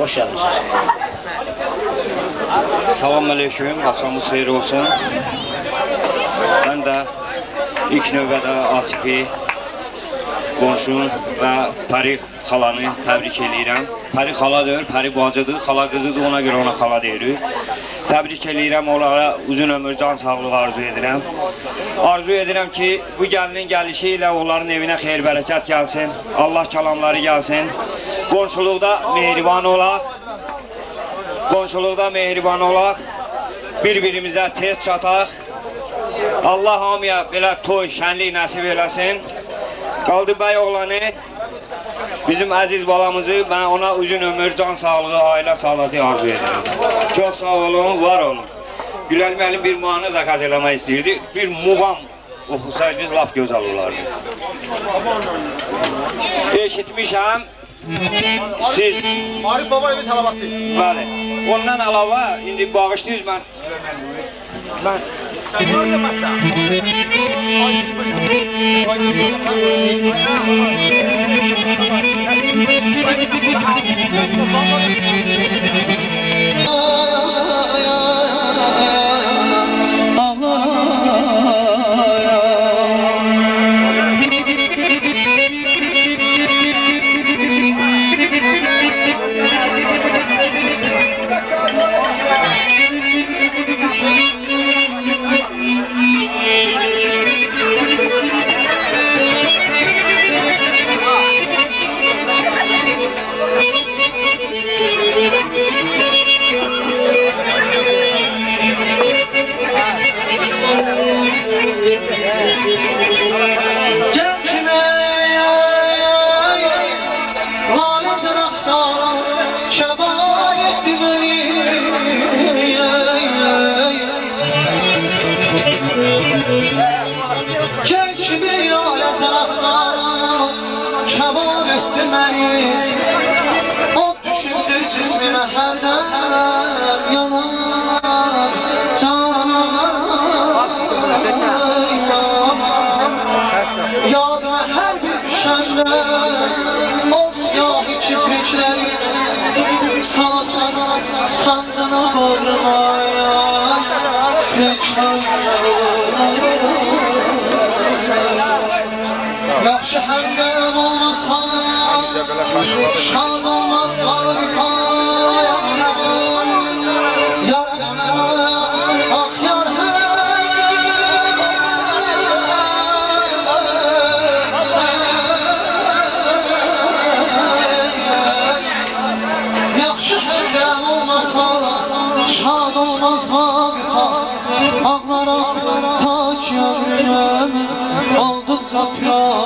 Hoş geldiniz. Selamünaleyküm, akşamınız xeyir olsun. Ben de ilk növbədə Asifi, qonşum və Pəri xalanı təbrik edirəm. Pəri xaladır, Pəri bacıdır, xala qızıdır, ona görə ona xala deyirik. Təbrik edirəm, onlara uzun ömür, can sağlığı arzu edirəm. Arzu edirəm ki, bu gəlinin gəlişi ilə onların evinə xeyir-bərəkət gəlsin, Allah kəlamları gəlsin. Qonşuluqda mehriban olaq, bir-birimizə tez çataq. Allah hamıya belə toy, şənlik nəsib eləsin. Qaldı bəy oğlanı, bizim əziz balamızı, mən ona uzun ömür, can sağlığı, ailə sağlığı arzu edirəm. Çox sağ olun, var olun. Güləl müəllim bir mahnı zakaz eləmək istəyirdi. Bir muğam oxusaydınız, lap gözəl olardı. Eşitmişəm, siz... Arif Baba evi tələbəsi. Bəli. Ondan əlavə, indi bağışlayız mən... Kebab etdi məni, o düşürdü cismimə hərdən yanar canlar yadıma hər bir düşəndə o siyahi kiprikləri sana sancına bağrımaya yaxşı həmdən olmasan, şad olmaz varifan. Yar ah yar yaxşı həmdən olmasan, şad olmaz varifan. Ağlar ağlar ta ki ömrüm olduqca firan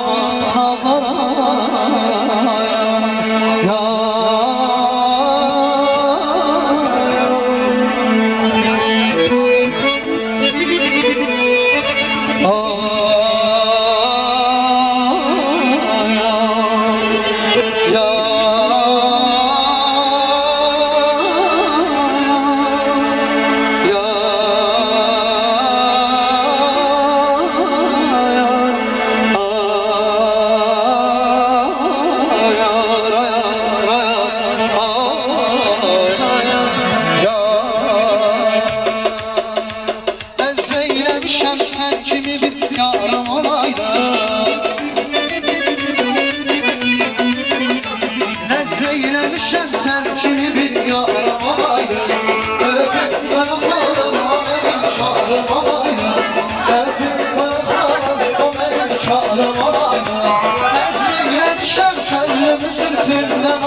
Zülfünden